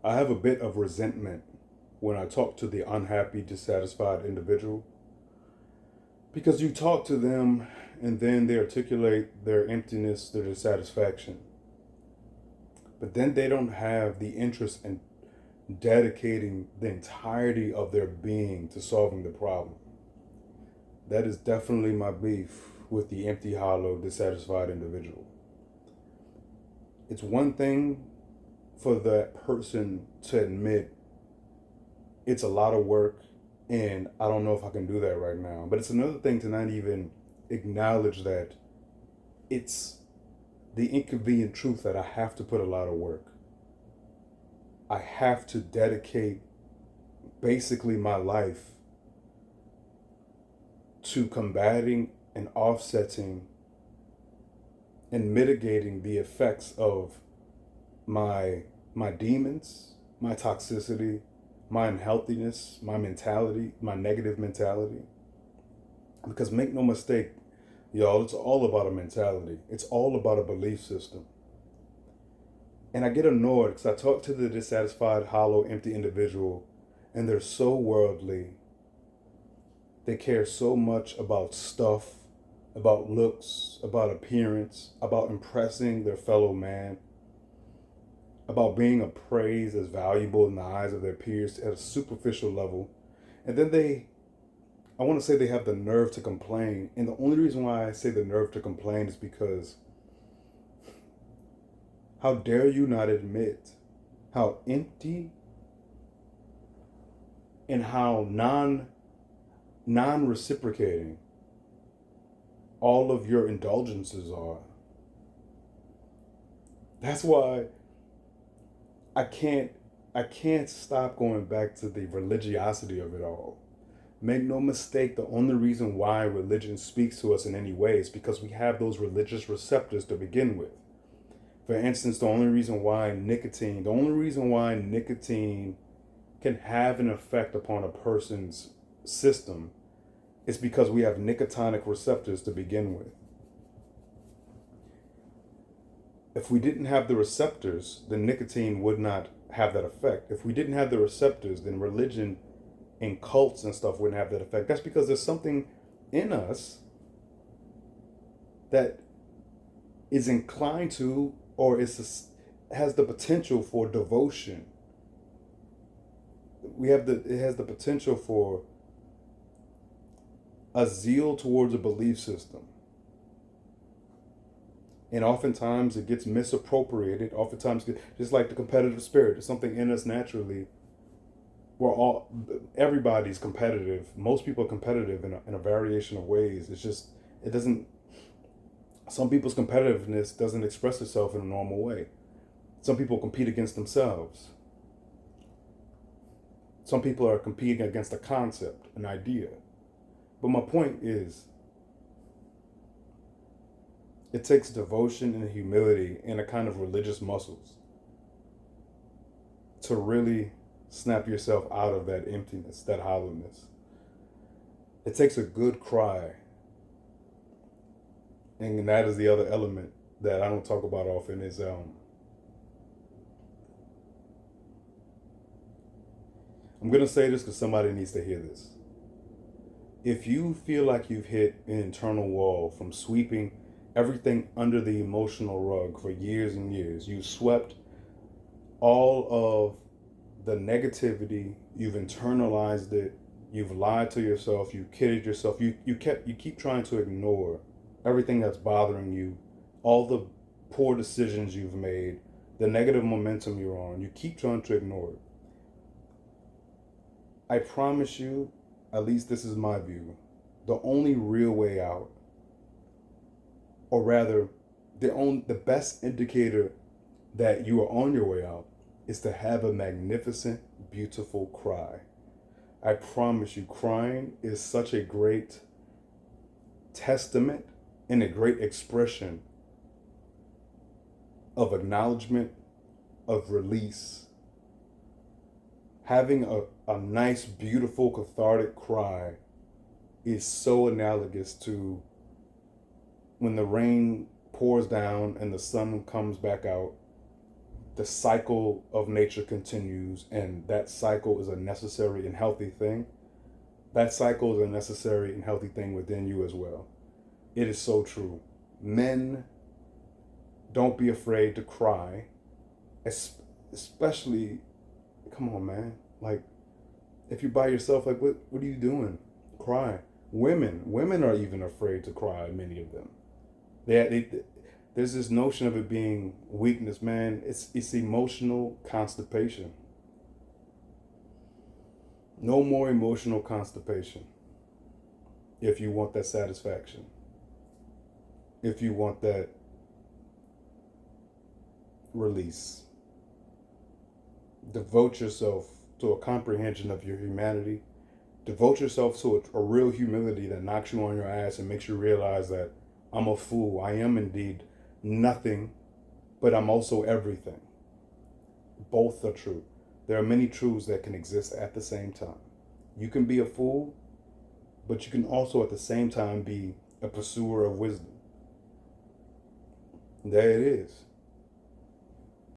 I have a bit of resentment when I talk to the unhappy, dissatisfied individual because you talk to them and then they articulate their emptiness, their dissatisfaction. But then they don't have the interest in dedicating the entirety of their being to solving the problem. That is definitely my beef with the empty, hollow, dissatisfied individual. It's one thing for that person to admit it's a lot of work and I don't know if I can do that right now. But it's another thing to not even acknowledge that it's the inconvenient truth that I have to put a lot of work. I have to dedicate basically my life to combating and offsetting and mitigating the effects of my demons, my toxicity, my unhealthiness, my mentality, my negative mentality. Because make no mistake, y'all, it's all about a mentality. It's all about a belief system. And I get annoyed because I talk to the dissatisfied, hollow, empty individual, and they're so worldly. They care so much about stuff, about looks, about appearance, about impressing their fellow man, about being appraised as valuable in the eyes of their peers at a superficial level. And then I want to say they have the nerve to complain. And the only reason why I say the nerve to complain is because how dare you not admit how empty and how non-reciprocating all of your indulgences are. That's why I can't stop going back to the religiosity of it all. Make no mistake, the only reason why religion speaks to us in any way is because we have those religious receptors to begin with. For instance, the only reason why nicotine can have an effect upon a person's system is because we have nicotinic receptors to begin with. If we didn't have the receptors, then nicotine would not have that effect. If we didn't have the receptors, then religion and cults and stuff wouldn't have that effect. That's because there's something in us that is inclined to or has the potential for devotion. It has the potential for a zeal towards a belief system. And oftentimes it gets misappropriated. Oftentimes, just like the competitive spirit, there's something in us naturally. Everybody's competitive. Most people are competitive in a variation of ways. It's just, it doesn't, some people's competitiveness doesn't express itself in a normal way. Some people compete against themselves. Some people are competing against a concept, an idea. But my point is, it takes devotion and humility and a kind of religious muscles to really snap yourself out of that emptiness, that hollowness. It takes a good cry. And that is the other element that I don't talk about often is I'm going to say this because somebody needs to hear this. If you feel like you've hit an internal wall from sweeping everything under the emotional rug for years and years, you swept all of the negativity, you've internalized it, you've lied to yourself, you kidded yourself, you keep trying to ignore everything that's bothering you, all the poor decisions you've made, the negative momentum you're on, you keep trying to ignore it. I promise you, at least this is my view, the only real way out, or rather, the best indicator that you are on your way out is to have a magnificent, beautiful cry. I promise you, crying is such a great testament and a great expression of acknowledgement, of release. Having a nice, beautiful, cathartic cry is so analogous to when the rain pours down and the sun comes back out the cycle of nature continues, and that cycle is a necessary and healthy thing. That cycle is a necessary and healthy thing within you as well. It is so true. Men, don't be afraid to cry, especially, come on, man. Like, if you're by yourself, like, what are you doing? Cry. Women are even afraid to cry, many of them. There's this notion of it being weakness, man. It's emotional constipation. No more emotional constipation if you want that satisfaction. If you want that release. Devote yourself to a comprehension of your humanity. Devote yourself to a real humility that knocks you on your ass and makes you realize that I'm a fool. I am indeed nothing, but I'm also everything. Both are true. There are many truths that can exist at the same time. You can be a fool, but you can also at the same time be a pursuer of wisdom. There it is.